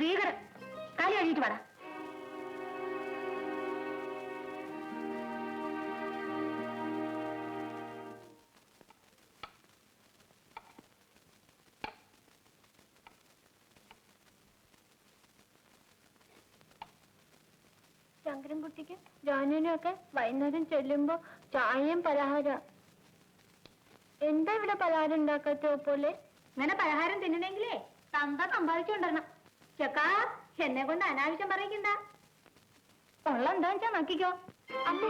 ഭീകരൻ. കാലി കഴിഞ്ഞിട്ട് പാടാ. ശങ്കരൻകുട്ടിക്ക് ജാനുവിനൊക്കെ വൈകുന്നേരം ചെല്ലുമ്പോ ചായയും പലഹാരം. എന്താ ഇവിടെ പലഹാരം ഉണ്ടാക്കാത്ത പോലെ? ഇങ്ങനെ പലഹാരം തിന്നണെങ്കിലേ തന്ത സമ്പാദിച്ചുകൊണ്ടിരണം. ചെക്കാ, എന്നെ കൊണ്ട് അനാവശ്യം പറയിക്കണ്ട. ഉള്ള എന്താ വെച്ചാ നോക്കിക്കോ. അമ്മേ,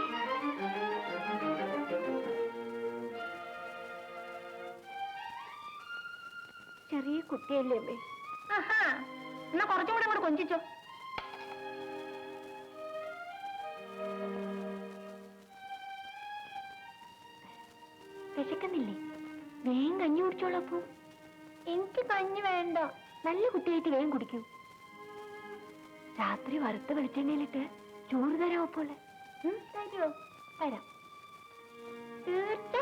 ചെറിയ കുട്ടിയല്ലേ അമ്മേ? ആഹാ, എന്നാ കുറച്ചും കൂടെ അങ്ങോട്ട് കൊഞ്ചിച്ചോ. വിശക്കുന്നില്ലേ? വേഗം കഞ്ഞി കുടിച്ചോളപ്പോ. എനിക്ക് കഞ്ഞി വേണ്ട. നല്ല കുട്ടിയായിട്ട് വേഗം കുടിക്കൂ. രാത്രി വറുത്ത വെളിച്ചെണ്ണയിലിട്ട് ചോറ് തരാമോ പോലെ? തരുമോ? തരാം. തീർച്ച.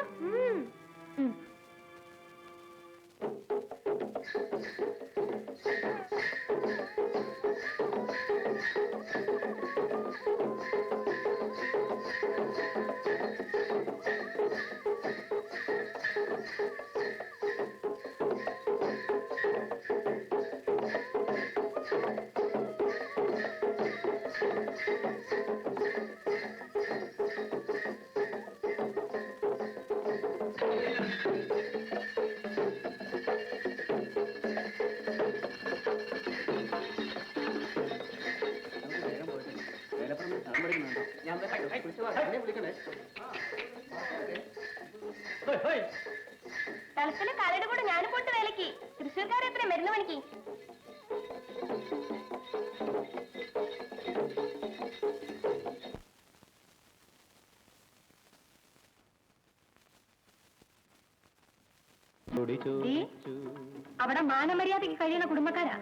തലപ്പില് കാലയുടെ കൂടെ ഞാനും പോട്ട് വേലക്ക്. തൃശ്ശൂർക്കാരെ എത്ര മരുന്ന് പണിക്ക്. അവിടെ മാനമര്യാദയ്ക്ക് കഴിയുന്ന കുടുംബക്കാരാ.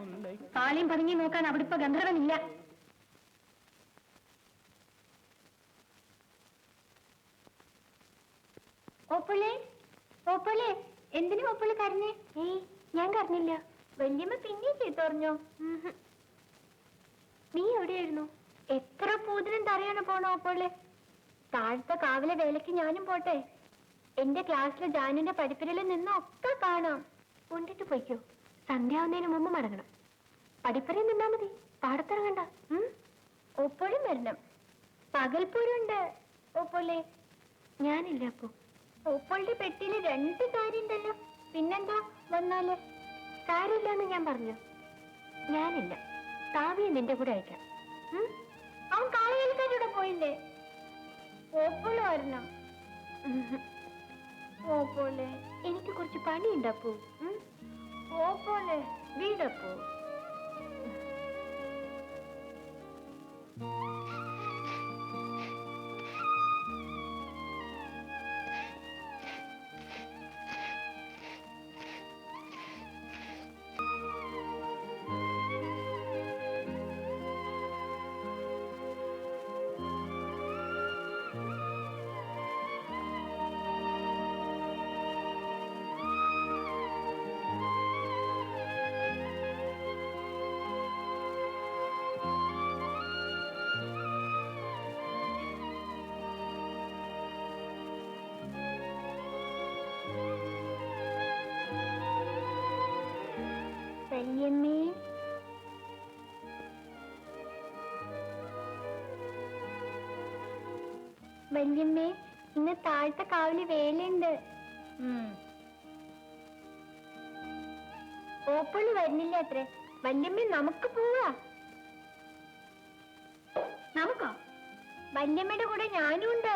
താളിയും പതുങ്ങി നോക്കാൻ അവിടെ ഇപ്പൊ ഗന്ധർവനില്ല. ഓപ്പുള്ളേ, ഓപ്പുള്ളേ, എന്തിനു ഓപ്പുള്ളി കരഞ്ഞേ? ഞാൻ കരഞ്ഞില്ല. വല്യമ്മ പിന്നെയും ചെയ്തോറിഞ്ഞോ? നീ എവിടെയായിരുന്നു? എത്ര പൂതിനും തറയാണ് പോണോ ഓപ്പുള്ളേ? താഴത്തെ കാവിലെ വേലയ്ക്ക് ഞാനും പോട്ടെ. എന്റെ ക്ലാസ്സിലെ ജാനുവിന്റെ പഠിപ്പുരയിൽ നിന്നൊക്കെ കാണാം. കൊണ്ടിട്ട് പോയിക്കോ. സന്ധ്യാവുന്നതിന് മുമ്പ് മടങ്ങണം. പഠിപ്പുരയിൽ നിന്നാ മതി, പാടത്തിറങ്ങണ്ട. ഓപ്പോഴും വരണം. പകൽപ്പൂരുണ്ട് ഓപ്പോളെ. ഞാനില്ല അപ്പോ. ഓപ്പോളുടെ പെട്ടിയില് 2 സാരി ഉണ്ടല്ലോ. പിന്നെന്താ വന്നാല്? സാരിയില്ലാന്ന് ഞാൻ പറഞ്ഞു. ഞാനില്ല. കാവ്യ നിന്റെ കൂടെ അയക്കാം. അവൻ കാവ്യക്കാരുടെ പോയില്ലേ? ഓപ്പോള് വരണം. ഓപ്പോളെ, എനിക്ക് കുറച്ച് പണിയുണ്ടപ്പോ. ഓപ്പോളെ, വീടപ്പോ. വല്യമ്മേ, വല്യമ്മേ, ഇന്ന് താഴത്തെ കാവില് വേലയുണ്ട്. ഓപ്പണ് വരുന്നില്ല അത്രേ. വല്യമ്മേ, നമുക്ക് പോവാ. നമുക്കോ? വല്യമ്മയുടെ കൂടെ ഞാനും ഉണ്ട്.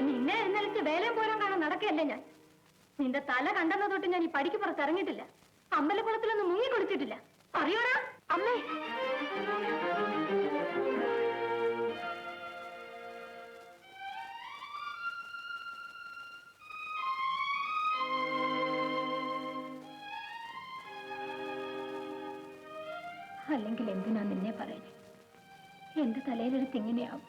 നിന്നെ ഇന്നലത്തെ വേലയും പോലും കാണാൻ നടക്കുകയല്ലേ ഞാൻ. നിന്റെ തല കണ്ടെന്ന തൊട്ട് ഞാൻ ഈ പടിക്ക് പുറത്ത് ഇറങ്ങിയിട്ടില്ല. അമ്പലക്കുളത്തിലൊന്നും മുങ്ങി കുളിച്ചിട്ടില്ല. അറിയോടാ അമ്മേ? അല്ലെങ്കിൽ എന്തിനാ നിന്നെ പറയുന്നത്? എന്റെ തലയിലെടുത്ത് ഇങ്ങനെയാവും.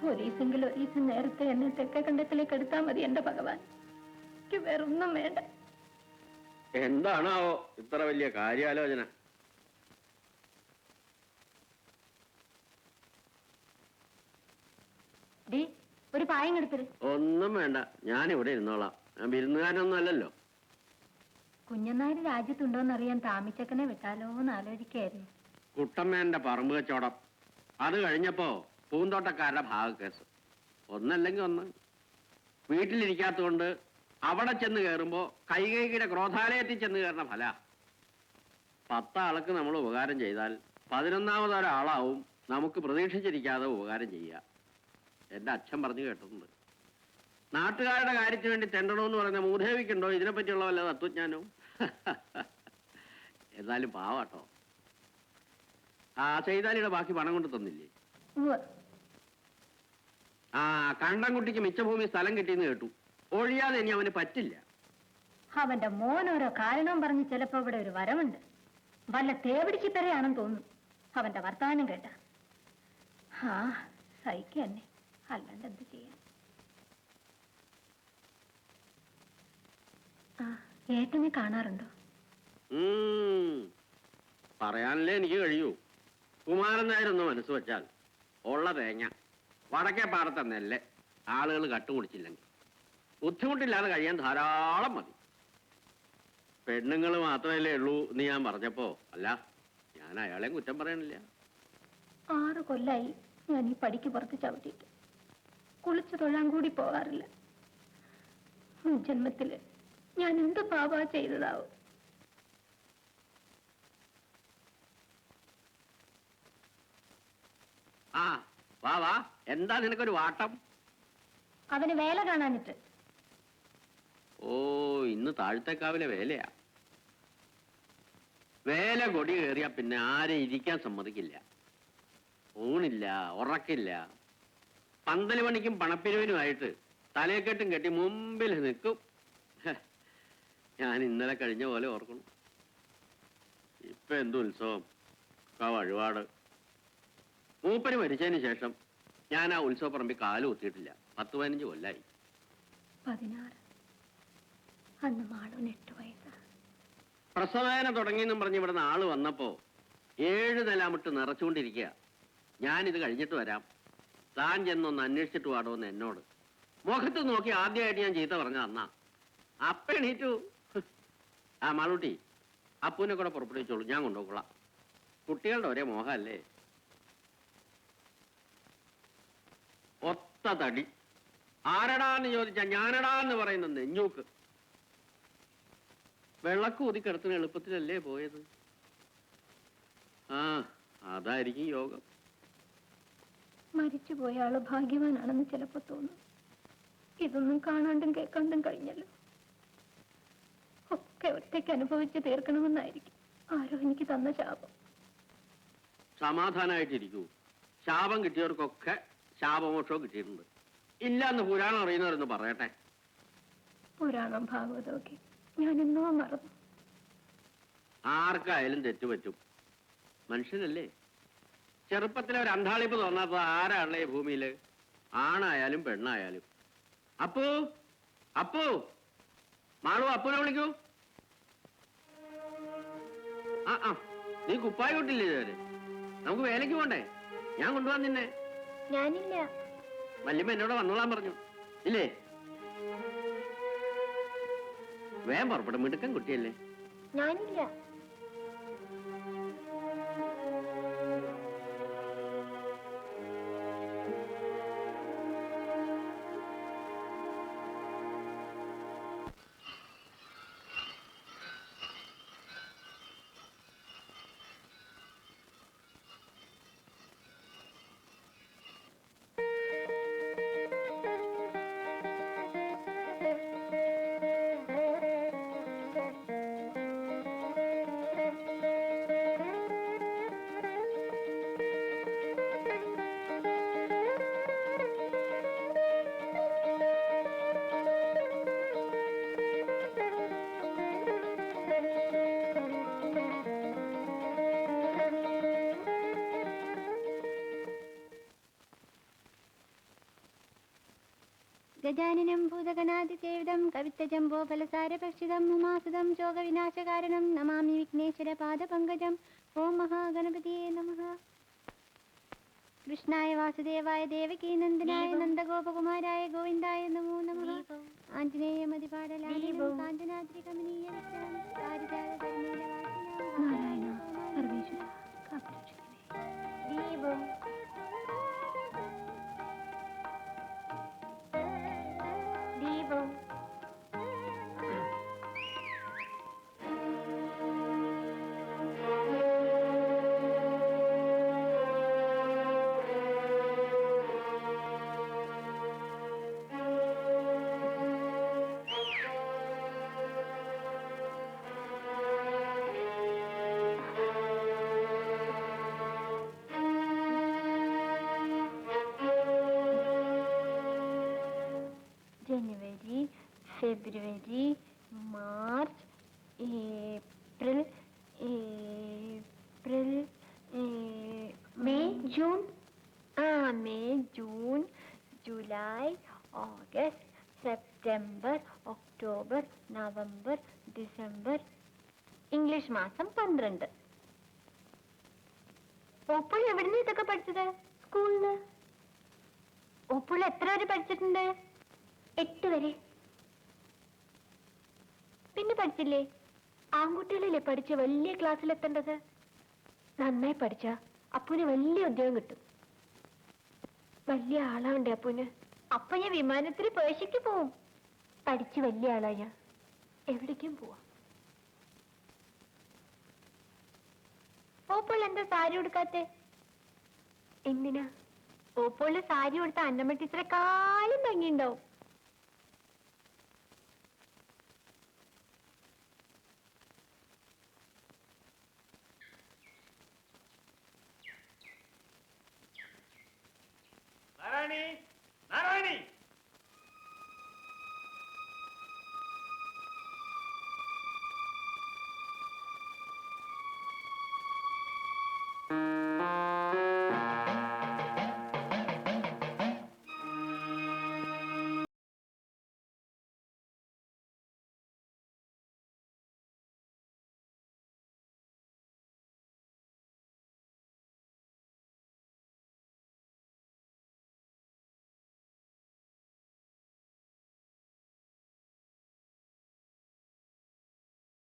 ഒരീസെങ്കിലും ഒരീസം നേരത്തെ എന്നെ തെക്കേ കണ്ടത്തിലേക്ക് എടുത്താൽ മതി എന്റെ ഭഗവാൻ. എനിക്ക് വേറൊന്നും വേണ്ട. എന്താണാവോ ഇത്ര വലിയ കാര്യാലോചന? പായം കെടുത്തത്. ഒന്നും വേണ്ട, ഞാൻ ഇവിടെ ഇരുന്നോളാം. ഞാൻ വിരുന്നുകാരനൊന്നും അല്ലല്ലോ. കുഞ്ഞനാര് രാജ്യത്തുണ്ടോന്നറിയാൻ താമിച്ചക്കനെ വിട്ടാലോ എന്ന് ആലോചിക്കായിരുന്നു. കുട്ടമ്മേന്റെ പറമ്പ് കച്ചവടം അത് കഴിഞ്ഞപ്പോ പൂന്തോട്ടക്കാരുടെ ഭാഗക്കേസ്. ഒന്നല്ലെങ്കിൽ ഒന്ന്. വീട്ടിലിരിക്കാത്തതുകൊണ്ട് അവിടെ ചെന്ന് കയറുമ്പോ കൈകൈകിയുടെ ക്രോധാലയത്തിൽ ചെന്ന് കയറുന്ന ഫല. 10 ആൾക്ക് നമ്മൾ ഉപകാരം ചെയ്താൽ 11ാമത് ഒരാളാവും നമുക്ക് പ്രതീക്ഷിച്ചിരിക്കാതെ ഉപകാരം ചെയ്യുക. എന്റെ അച്ഛൻ പറഞ്ഞു കേട്ടിട്ടുണ്ട്. നാട്ടുകാരുടെ കാര്യത്തിന് വേണ്ടി തെണ്ടണമെന്ന് പറയുന്ന മൂദേവിക്കുണ്ടോ ഇതിനെപ്പറ്റിയുള്ള വല്ല തത്വജ്ഞാനവും? എന്നാലും പാവാട്ടോ. ആ ചെയ്താലിയുടെ ബാക്കി പണം കൊണ്ട് തന്നില്ലേ? ആ കണ്ടംകുട്ടിക്ക് മിച്ചഭൂമി സ്ഥലം കിട്ടിയെന്ന് കേട്ടു. ഒഴിയാതെ ഇനി അവന് പറ്റില്ല. അവന്റെ മോൻ ഓരോ കാരണവും പറഞ്ഞ് ചിലപ്പോ ഇവിടെ ഒരു വരവുണ്ട്. വല്ല തേവിടിച്ചിത്തരയാണെന്ന് തോന്നുന്നു അവന്റെ വർത്തമാനം കേട്ട. ആ സഹിക്കന്നെ, അല്ലാണ്ട് എന്ത് ചെയ്യാൻ. ആ ഏട്ടനെ കാണാറുണ്ടോ? പറയാനല്ലേ എനിക്ക് കഴിയൂ. കുമാരൻ നായരൊന്ന് മനസ്സ് വെച്ചാൽ ഉള്ള തേങ്ങ വടക്കേ പാടത്തെ നെല്ല് ആളുകൾ കട്ടുമുടിച്ചില്ലെങ്കിൽ ബുദ്ധിമുട്ടില്ലാതെ കഴിയാൻ ധാരാളം മതി. പെണ്ണുങ്ങൾ മാത്രമല്ലേ ഉള്ളൂ എന്ന് ഞാൻ പറഞ്ഞപ്പോ അല്ല, ഞാൻ അയാളെയും കുറ്റം പറയണില്ല. 6 കൊല്ലായി ഞാൻ ഈ പടിക്ക് പുറത്ത് ചവിട്ടിയിട്ട് കുളിച്ചു തൊഴാൻ കൂടി പോകാറില്ല. ജന്മത്തില് ഞാൻ എന്ത് പാപാ ചെയ്തതാവും. ആ വാ വാ, എന്താ നിനക്കൊരു വാട്ടം? അവന് വേല കാണാനിട്ട്. ഓ, ഇന്ന് താഴത്തേക്കാവിലെ വേലയാ. വേല കൊടി കയറിയാ പിന്നെ ആരെയും ഇരിക്കാൻ സമ്മതിക്കില്ല. ഊണില്ല, ഉറക്കില്ല. 12 മണിക്കും പണപ്പിരിവിനുമായിട്ട് തലയെക്കെട്ടും കെട്ടി മുമ്പിൽ നിൽക്കും. ഞാൻ ഇന്നലെ കഴിഞ്ഞ പോലെ ഓർക്കണം. ഇപ്പൊ എന്ത് ഉത്സവം, വഴിപാട്. മൂപ്പര് മരിച്ചതിന് ശേഷം ഞാൻ ആ ഉത്സവപ്പറമ്പിൽ കാല് കുത്തിയിട്ടില്ല. 10-15 കൊല്ലായി. 16. അന്ന് മാളൂന് 8 വയസ്സാ. പ്രസവേദന തുടങ്ങിയെന്നും പറഞ്ഞ് ഇവിടെ ആള് വന്നപ്പോ 7 നിലാമിട്ട് നിറച്ചുകൊണ്ടിരിക്കുക. ഞാനിത് കഴിഞ്ഞിട്ട് വരാം, താൻ ചെന്നൊന്ന് അന്വേഷിച്ചിട്ട് പാടോന്ന് എന്നോട്. മുഖത്ത് നോക്കി ആദ്യമായിട്ട് ഞാൻ ചീത്ത പറഞ്ഞ അന്നാ. അപ്പ എണീറ്റു. ആ മാളൂട്ടി, അപ്പൂനെ കൂടെ പുറപ്പെടുവിച്ചോളൂ, ഞാൻ കൊണ്ടുപോയിക്കൊള്ളാം. കുട്ടികളുടെ ഒരേ മോഹമല്ലേ. ഒത്ത തടി. ആരടാന്ന് ചോദിച്ചാ ഞാനടാന്ന് പറയുന്ന നെഞ്ഞൂക്ക്. വെള്ളക്ക് ഊതിക്കിടത്തിന് എളുപ്പത്തിലല്ലേ പോയത്. ആ അതായിരിക്കും യോഗം. മരിച്ചുപോയ ആള് ഭാഗ്യവാനാണെന്ന് ചിലപ്പോ തോന്നും. ഇതൊന്നും കാണാണ്ടും കേൾക്കാണ്ടും കഴിഞ്ഞല്ലോ. ഒക്കെ ഒറ്റയ്ക്ക് അനുഭവിച്ച് തീർക്കണമെന്നായിരിക്കും ആരോ എനിക്ക് തന്ന ശാപം. സമാധാനായിട്ടിരിക്കൂ. ശാപം കിട്ടിയവർക്കൊക്കെ ശാപമോക്ഷവും കിട്ടിയിട്ടുണ്ട്. ഇല്ലാന്ന് പുരാണം അറിയുന്നവരെന്ന് പറയട്ടെ. പുരാണം ഭാഗവതമൊക്കെ ഞാൻ എന്നോ മറന്നു. ആർക്കായാലും തെറ്റുപറ്റും, മനുഷ്യനല്ലേ. ചെറുപ്പത്തിലെ ഒരു അന്താളിപ്പ് തോന്നാത്തത് ആരാണല്ലേ ഭൂമിയില്? ആണായാലും പെണ്ണായാലും. അപ്പൂ, അപ്പൂ, മാളു അപ്പൂനെ വിളിക്കൂ. ആ നീ കുപ്പായി കൊട്ടില്ലേ ഇതുവരെ? നമുക്ക് വേലയ്ക്ക് പോണ്ടേ? ഞാൻ കൊണ്ടുപോകാൻ നിന്നെ. ഞാനില്ല. വല്യമ്മ എന്നോട് വന്നോളാൻ പറഞ്ഞു ഇല്ലേ? വേഗം പുറപ്പെടും, മിടുക്കൻ കുട്ടിയല്ലേ. ഞാനില്ല. ഗജാനനം ഭൂതഗണാതിസേവിതം കവിത്തജംബോ ഫലസാരഭക്ഷിതം ഉമാസുതം ശോകവിനാശകാരണം നമാമി വിഘ്നേശ്വര പാദപങ്കജം. ഓം മഹാഗണപതിയേ നമഃ. കൃഷ്ണായ വാസുദേവായ ദേവകീ നന്ദനായ നന്ദഗോപകുമാരായ ഗോവിന്ദായ നമോ നമഃ. ആഞ്ജനേയ മതിപാടലാലിനം കാഞ്ചനാദ്രി കമനീയ വിഗ്രഹം പാരിജാത ധർമ്മീയവാസിനാം നാരായണ സർവേശ്വര കാത്തുരക്ഷിക്കണേ. ദീപം ദീപം ജനുവരി, ഫെബ്രുവരി, March, April, May, June. May, June, July, August, September, October, November, December. English മാസം 12. ഓപ്പോൾ എവിടുന്ന് ഇതൊക്കെ പഠിച്ചത്? സ്കൂളില്. ഓപ്പോൾ എത്ര വരെ പഠിച്ചിട്ടുണ്ട്? 8 വരെ. പിന്നെ പഠിച്ചില്ലേ? ആൺകുട്ടികളിലെ പഠിച്ച് വലിയ ക്ലാസ്സിലെത്തേണ്ടത്. നന്നായി പഠിച്ച അപ്പൂന് വലിയ ഉദ്യോഗം കിട്ടും. വലിയ ആളാണ്ടേ അപ്പൂന്. അപ്പൊ ഞാൻ വിമാനത്തിൽ പേർഷ്യക്ക് പോവും. പഠിച്ച് വലിയ ആളാ ഞാൻ. എവിടേക്കും പോവാം. ഓപ്പോൾ എന്താ സാരി ഉടുക്കാത്തെ? എന്തിനാ? ഓപ്പോളില് സാരി ഉടുത്ത അന്നമ്മ ടീച്ചറെ കാലും ഭംഗിയുണ്ടാവും.